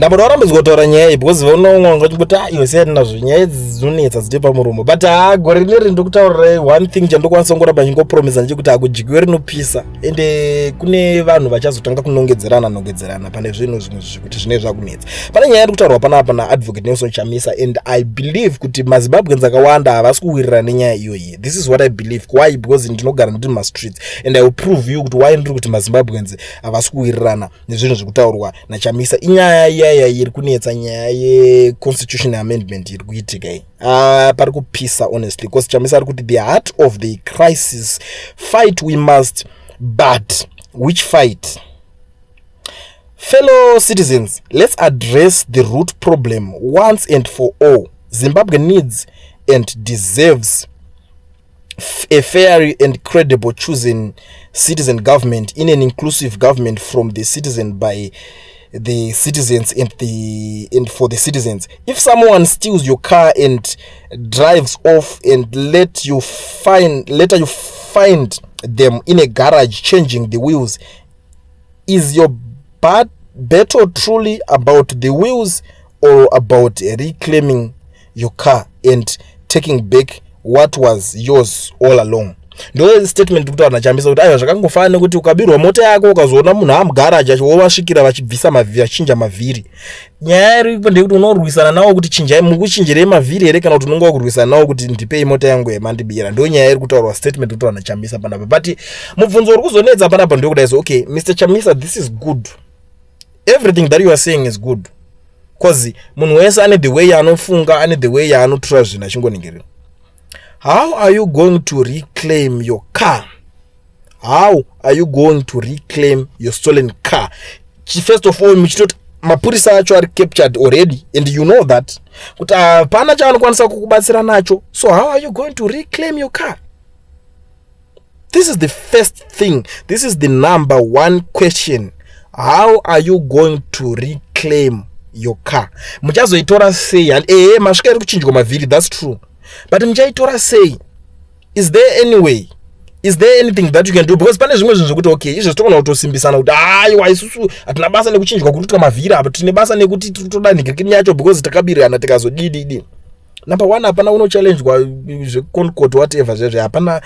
ndamboda warambidzwa kutaura nyaya iyi because vaunonga kuti iwe siyadinazvo nyaya dzinonetsa dziri pamuromo but gore rineri ndokutaurirai one thing chandokwanisa ngoramba chingopromisa ndechekuti akujigiwe rinopisa ende kune vanhu vachazotanga kunongedzerana pane zvinhu zvimwe zvekuti zvinenge zvakunetsa. Pane nyaya iri kutaurwa panapa naadvocate Nelson Chamisa and I believe kuti maZimbabweans akawanda havasi kuwirirana nenyaya iyoyi. This is what I believe. Why? Because ndinogara ndiri mumastreets and I will prove you kuti why ndiri kuti maZimbabweans havasi kuwirirana nezvinhu zvekutaurwa naChamisa. Inyaya iyaya iri kunetsa nyaya yeconstitutional amendment iri kuitika iyi. Pari kupisa honestly because Chamisa ari kuti the heart of the crisis fight we must, but which fight? Fellow citizens, let's address the root problem once and for all. Zimbabwe needs and deserves a fair and credible chosen citizen government in an inclusive government from the citizen by the citizens and for the citizens. If someone steals your car and drives off and later you find them in a garage changing the wheels, is your battle truly about the wheels or about reclaiming your car and taking back what was yours all along? Ndo statement kutaura naChamisa kuti aiwa zvakangofanira kuti ukabirwa mota yako ukazoona munhu amugaraji achowasvikira vachibvisa mavhiri vachinja mavhiri. Nyaya iripo ndekuti unorwisana nawo kuti chinjai mukuchinjirei mavhiri here kana kuti unonga kurwisana nawo kuti ndipei mota yangu yemandibira. Ndo nyaya iri kutaurwa statement kutaura naChamisa panapa. But mubvunzo uri kuzonetsa panapa ndekuti so okay Mr. Chamisa, this is good. Everything that you are saying is good. Cause munhu wese ane the way yaanofunga, ane the way yaanotura zvinhu achingoningirira. How are you going to reclaim your car? How are you going to reclaim your stolen car? First of all, mapurisa acho are captured already and you know that. Kuti hapana chaanokwanisa kukubatsira nacho. So how are you going to reclaim your car? This is the first thing. This is the number one question. How are you going to reclaim your car? Muchazoitora sei? And masvika iri kuchinjwa mavhiri, that's true. But muchaitora sei? Is there any way? Is there anything that you can do? Because pane zvimwe zvinhu zvokuti okay, izvo tokona kutosimbisana kuti aiwa isusu hatina basa nekuchinjwa kurutika mavhiri apa, tine basa nekuti toda nhikakini yacho because takabirirana tikazodididi. Number one, hapana uno challenge kwa zveconcord whatever zvezve, hapana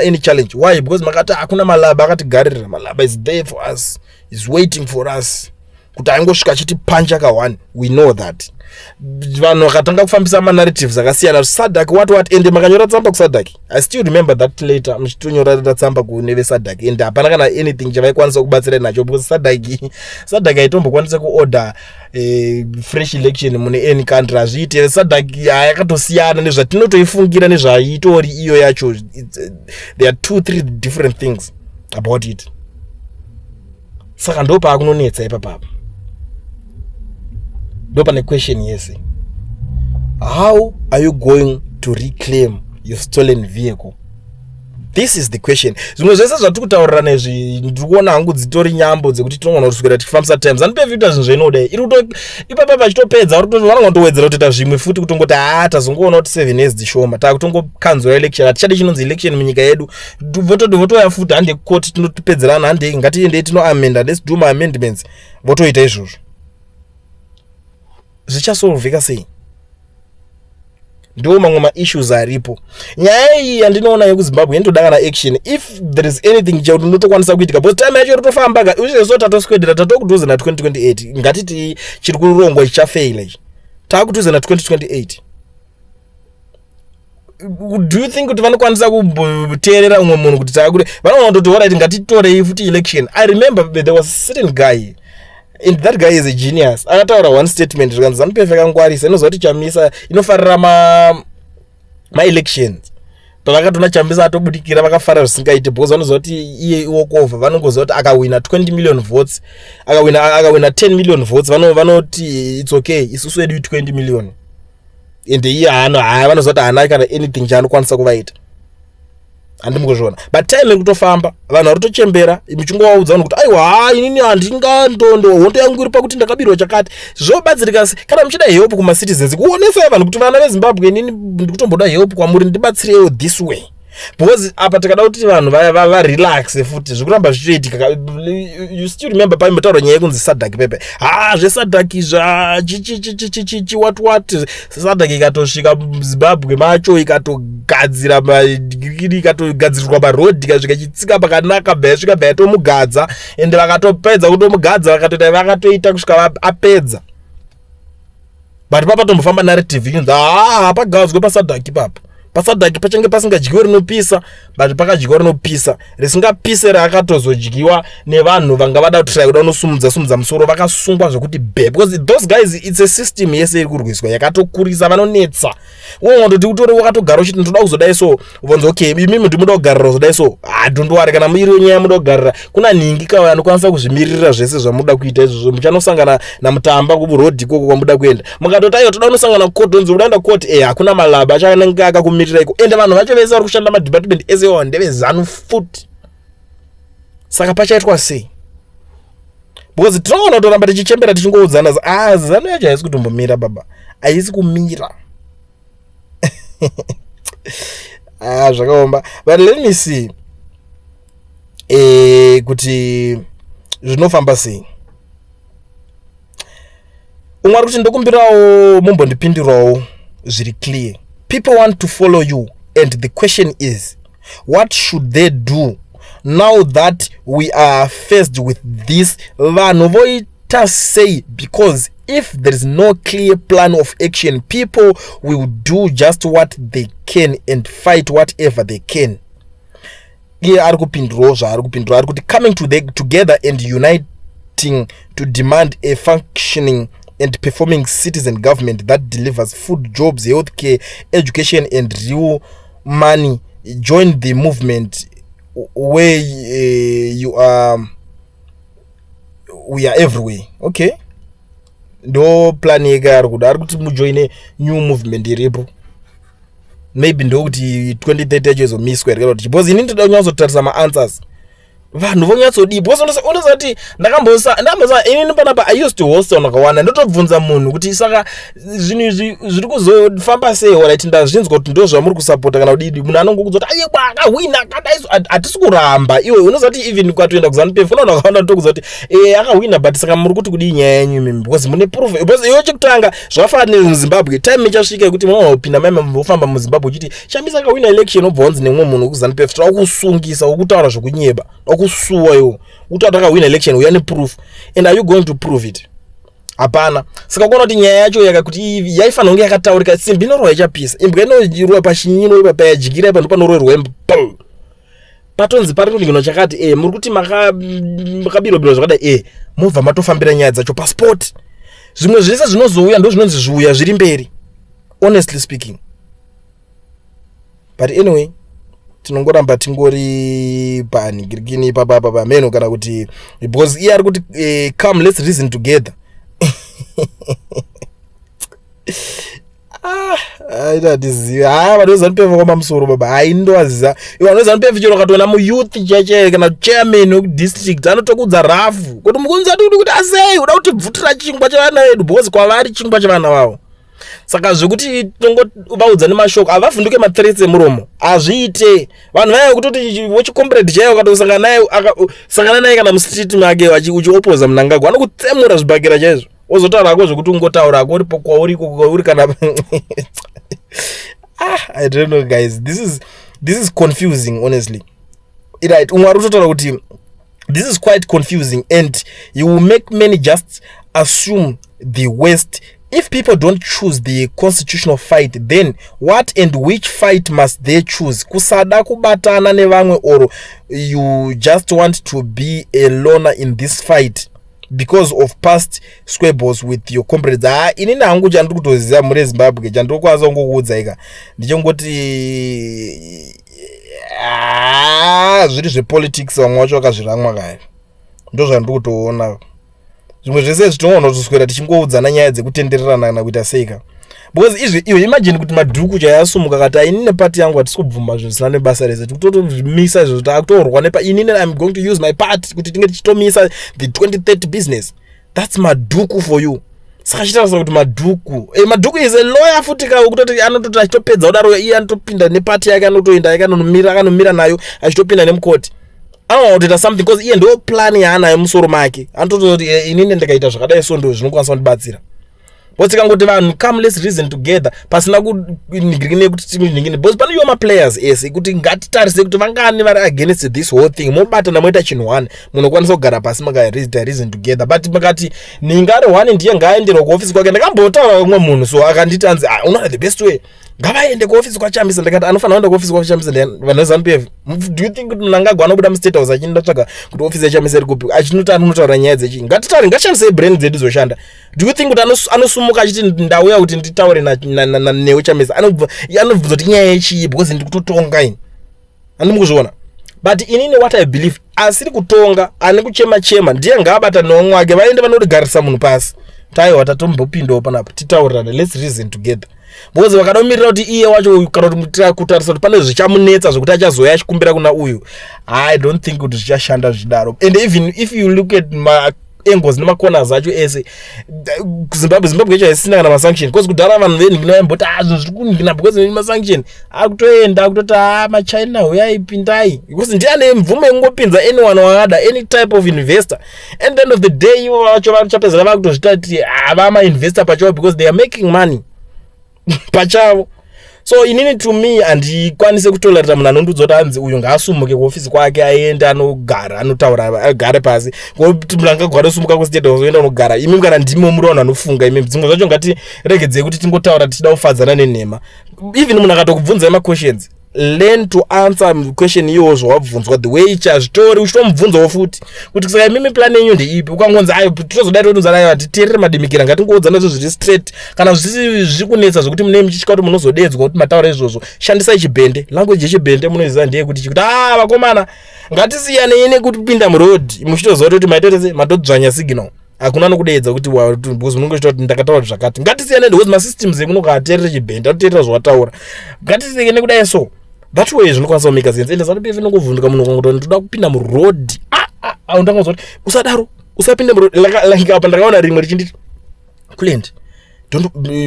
any challenge. Why? Because makati hakuna malaba akatigarira. Malaba is there for us, is waiting for us kuti angosvika chiti punch one. We know that. Vanhu vakatanga kufambisa narratives akasiyana. Sadak what ende makanyora tsamba kuSadak. I still remember that later muchitonyora tsamba kuneve Sadak and hapana kana anything chavaikwanisa kubatsira nacho because Sadak aitombokwanisa kuorder fresh election mune any country. Azviite Sadak yakatosiyana nezvatinotoifungira nezvaitori iyo yacho. There are 2-3 different things about it. Saka ndopa akunonetsa ipapa. Ndopa question yes. How are you going to reclaim your stolen vehicle? This is the question. Zvimwe zvese zvatiri kutaurira nezvi ndikuona hangu dzitori nyambo dzekuti tinogona kuswera tikifambisa times. Anope vita zvinhu zvainoda. Ipapa pachitopedza vanongotowedzera kutoita zvimwe futi kutongoti tazongoona kuti 7 years dzishoma. Takutongokanzwa election. Hatichadi chinonzi election munyika yedu. Votoya futi hande court tinotopedzerana hande ngatiendei tinoamenda. Let's do my amendments. Votoita izvozvo. Zvichasolveka sei? Ndo mamwe issues aripo. Nyaya iyi yandinoona yekuZimbabwe inotodangana action. If there is anything chauti ndotokwanisa kuitika because time yacho irikutofamba izvezvo tatoswedera tatokutuze na 2028. Ngatiti chiri kurongwa chichafaila ichi. Takutuze na 2028. Do you think kuti vanokwanisa kuteerera umwe munhu kuti takuti vanoona kuti alright ngatitorei futi election? I remember there was a certain guy and that guy is a genius. Akataura one statement zvikanzi zanopefeka ngwarisa inozoti Chamisa inofarira ma elections. Pavakatona Chamisa atobudikira vakafara zvisingaite because vanozoti iye walk over. Vanongozoti akawina 20 million votes, akawina 10 million votes, vanoti it's okay, isusu edu 20 million. And iye vanozoti haana kana anything chaanokwanisa kuvaita. Andimukuzvona. But time irikutofamba, vanhu varitochembera, muchingovaudza vanhu kuti aiwa inini handingandondo hondo yangu iri pakuti ndakabirwa chakati. Zvobatsirika kana muchida help kuma citizens kuonesa vanhu kuti vana veZimbabwe inini ndikutomboda help kwamuri ndibatsirewo this way. because apa takada kuti vanhu va relax futi zvikuramba zvichiitika. You still remember pa mutauro nyaya kunzi Sadak pepe zve Sadak chichi what Sadak ikatosvika Zimbabwe macho ikatogadzira madigiri ikatogadzirirwa maroad ikasvika chitsika pakanaka bhasvika bhatomugadza ende vakatopedza kutomugadza vakatoita vakatoita kusvika apedza. But papa tombofamba narrative yunzi pagadzwe paSadak ipapo. PaSadak pachange pasingadyiwa rinopisa, but pakadyiwa rinopisa. Risingapise rakatozodyiwa nevanhu vanga vada kutry kuda kunosumudza musoro vakasungwa zvokuti be, because those guys it's a system yese iri kurwiswa yakatokurisa vanonetsa. Wondoti utore wakatogara uchiti ndoda kuzodai so ubvunza okay imi muti muda kugarira kuzodai so ndondowari kana muiri nyaya muda kugarira kuna ningi kava anokwanisa kuzvimirira zvese zvamuda kuita izvozvo muchanosangana namutamba kuroad ikoko kwamuda kuenda mukatoti aiwa toda kunosangana court donzi udaenda court hakuna malaba achanenge akakumirira iko ende vanhu vacho vese vari kushanda madepartment ese ndevezanu futi. Saka pachaitwa sei? Because tinoona toramba tichichembera tichingoudzana zano yacho haisi kutombomira baba, haisi kumira. Zvakaomba. But let me see kuti zvinofamba sei. Umwari kuti ndokumbirawo mumbondipindirawo zviri clear. People want to follow you and the question is what should they do now that we are faced with this vanhu voita sei? Because if there is no clear plan of action, people will do just what they can and fight whatever they can. Ari kuti coming together and uniting to demand a functioning and performing citizen government that delivers food, jobs, healthcare, education and real money. Join the movement where we are everywhere. Okay, ndo plan yega ari kuti mujoine new movement iripo. Maybe ndo kuti 2030 achizomiswa kuti because inini ndoda kunyazotarisa ma-answers vanhu vonyatsodi because unozati ndakambosa inini panapa I used to host nakawana ndotobvunza munhu kuti saka zvinhu zviri kuzofamba sei alright ndazvinzwa kuti ndo zvamuri kusapota kana kudidi munhu anongokuzoti ayekwa akahwina akadaiso hatisi kuramba iwe unozati even kwatoenda kuZANU-PF unoona wakaona ndokuzoti akahwina but saka muri kuti kudii nyaya yenyu mimi because mune proof because iwe chekutanga zvafanira muZimbabwe time ichasvika yekuti munopinda maima mufamba muZimbabwe uchiti Shambisa akahwina election obva wanzi nemwe munhu kuZANU-PF tirakusungisa ukutaura zvokunyeba kusuwa yo utata ka win election uyane proof and are you going to prove it? Hapana. Saka kuona kuti nyaya yacho yakakuti yaifana kunge yakataurika simbi norwa ichapisa imbwa inojirwa pashinyino ipa payajikira ipa ndopanorwerwa patonzi pari kuti ngino chakati muri kuti makabiro zvakadai mobva matofambira nyaya dzacho passport zvimwe zvese zvinozouya ndo zvinonzi zviuya zviri mberi honestly speaking. But anyway tinongoramba tingori panigirigini papa meno kana kuti because iye ari kuti come let's reason together. aidadiziva vanoZANU-PF kwama musoro baba haindowaziza iwe vanoZANU-PF chero katona muyouth chache kana chairman wedistrict anotokudza rafu kuti mukunzati kuti asei uda kuti bvutira chingwa chavana vedu because kwavari chingwa chavana vavo. Saka zvekuti tongovaudza nemashoko avavhunduke mathreats emuromo azviite vanhu vaya kutoti wechicomrade chaiwo ukatosangana naye kana mustreet make uchiopoza munangagwa anokutsemura zvibhakera chaizvo wozotaura ako zvekuti ungotaura ako uripo kwauri kana I don't know guys, this is confusing honestly. Right, umwari utotaura kuti this is quite confusing and you will make many just assume the West. If people don't choose the constitutional fight, then what and which fight must they choose? Kusada kubatana nevamwe or you just want to be a loner in this fight because of past squabbles with your comrades? Inini hangu chandiri kutoziva muri Zimbabwe chandiri kwanza kungokuudza ika ndichongoti zviri zvepolitics vamwe vacho vakazviramwa kare ndo zvandiri kutoona. Zvimwe zvese zvitoona kuswera tichingoudzana nyaya dzekutendererana kana kuita seika because izvi iwe imagine kuti madhuku chayasumuka kati inini party yangu hatisi kubvuma zvisina nebasa rese tikutotomisa izvo takutorwa nepa inini I'm going to use my part kuti tinge tichitomisa the 2030 business. That's madhuku for you. saka chitaura kuti madhuku is a lawyer futi ka kutoti anototi achitopedza kudaro iye anotopinda nepati yake anotoenda akanomira nayo achitopinda nemukoti anoona kutoita something because iye ndo plan yaanayo musoro make anototi inini ndikaita zvakadai so ndo zvinokwanisa kundibatsira botikangoti vanhu come let's reason together pasina kuningirine kuti timiningine because pane iwo maplayers ese kuti ngatitarise kuti vangani vari against this whole thing mobatana moita chinhu one munokwanisa kugara pasi reason together but makati ningari one ndiye ngaaendera kuofisi kwake ndakambotaura umwe munhu so akanditi anzi unoona the best way ngavaende kuofisi kwachamisa ndakati anofanira kuenda kuofisi kwachamisa vanhu veZANU-PF do you think kuti munhu angagwana kubuda mustate house achinda tsvaga kuti ofisi yachamisa iri kupi achinoti anotaura nyaya dzechii ngatitaure ngashandisei brain dzedu zoshanda do you think kuti anosumuka achiti ndauya kuti nditaure newe chamisa anobvunza kuti nyaya yechii because ndikutotonga ini andimukuzviona but inini what I believe asiri kutonga ane kuchema ndiye ngaabata nomwe wake vaende vanodigarisa munhu pasi taiwa tatombopindawo panapa titaurirane let's reason together because vakadomirira kuti iye wacho kana kuti kutarisa kuti pane zvichamunetsa zvokuti achazoya achikumbira kuna uyu I don't think kuti zvichashanda zvidaro and even if you look at angles nemacorners acho ese Zimbabwe chaisina kana masanction because kudhara vanhu veninginoyamboti zvinhu zviri kuningina because masanction akutoenda akutoti machina huyai pindai because ndiane mvumo ingopinza anyone waada any type of investor and at the end of the day ivo vacho vachapedzera vakutozvita kuti vamainvestor pachavo because they are making money pachavo so inini to me handikwanise kutolerera munhu anondudza kuti anzi uyu ngaasumuke kuofisi kwake aende anogara anotaura agare pasi ngokuti munhu angagara osumuka kustate house oenda unogara imi kana ndimo muri vanhu anofunga imi dzimwe zvacho ngatiregedzei kuti tingotaura tichida kufadzana nenhema even munhu akatokubvunza maquestions learn to answer question iyozo wabvunzwa the way ichazvitori uchitomubvunzawo futi kuti saka mimi plan yenyu ndeipi ukangonzi ayo tozodai toudza nayo atiterere madimikira ngatingoudza nazvo zviri straight kana zviri kunetsa zvokuti mune muchityika kuti munozodedzwa kuti mataura izvozvo shandisai chibhende language yechibhende munoziva ndeye kuti chikuti vakomana ngatisiyane ine kuti pinda murodhi muchitoziva kuti maitotese matodzvanya signal hakuna nokudedza kuti because munenge chita kuti ndakataura zvakati ngatisiyane because masystems emunokaterere chibhende atoteerera zvawataura ngatisiyane kudai so that way zvinokwanisa kumeka sense ende ZANU-PF inongovhunduka munhu ukangoti ndoda kupinda murodhi ndangazwa kuti usadaro usapinde murodhi like apa ndakaona rimwe richinditi kulendi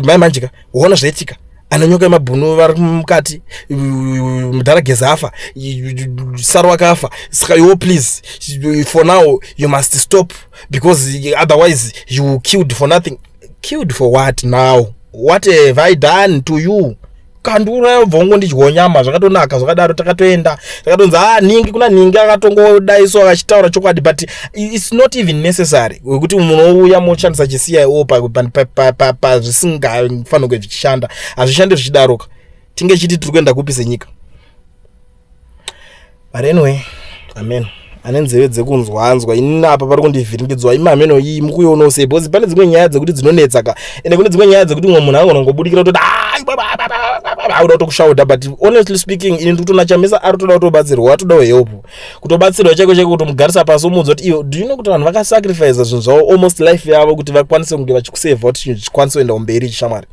mai manjika waona zvaitika ananyoka yemabhunu vari mukati mudharageza afa saro akafa saka iwo please for now you must stop because otherwise you killed for nothing. Killed for what now? What have I done to you? Kandura vongo ndidyo nyama zvakatonaka zvakadaro takatoenda takatonza ningi kuna ningi akatongodaiso akachitaura chokwadi but it's not even necessary kuti munhu uya moshandisa CIO pa zvisingafanira kuzvishanda azvishande zvichidaroka tinge chiti tiri kuenda kupi senyika. But anyway, amen. Anenzeve dzekunzwanzwa inini apa pari kundivhiringidzwa imameno iyi mukuiona sei because pane dzimwe nyaya dzekuti dzinonetsaka ende kune dzimwe nyaya dzekuti mumwe munhu anongobudikira kuti auda kutokushauda but honestly speaking ini ndikutona chamisa ari toda kutobatsirwa atodawo help kutobatsirwa chako chako kuti mugarisa pasi umudza kuti iyo do you know kuti vanhu vakasacrifice zvinhu zvavo almost life yavo kuti vakwanise kunge vachikusavha kuti chinhu chikwanise kuenda kumberi chishamwari.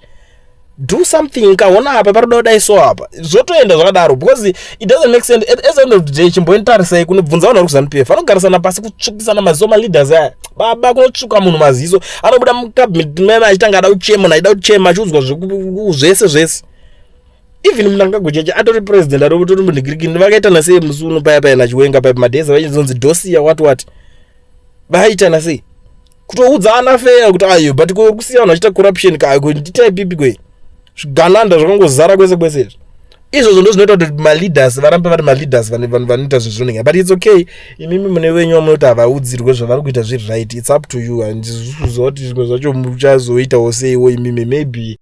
Do something kaona apa paroda kudai so apa zvotoenda zvakadaro because it doesn't make sense at the end of the day chimbointarisai kunobvunza vanhu vari kuZANU-PF anogarisana pasi kutsvukisana mazoma leaders aya baba kunotsvuka munhu maziso anobuda mucabinet mema achitanga ada kuchema naida kuchema achiudzwa zvese even munhu angagochecha atori president arotori munhigirikini vakaitana sei musuno paya nachiwenga paya madheza vachinzonzi dosia what vaitana sei kutoudzana fair kuti ayo but kusiya vanhu vachita corruption kayo nditaipipi kwei zvigananda zvakangozara kwese izvozvo ndozvinoita kuti maleaders varambe vari maleaders vanoita zvezvonenga but it's okay imimi mune venyu vamunoti havaudzirwe zvavari kuita zviri right it's up to you handizvikuziva kuti zvimwe zvacho muchazoitawo seiwo imimi maybe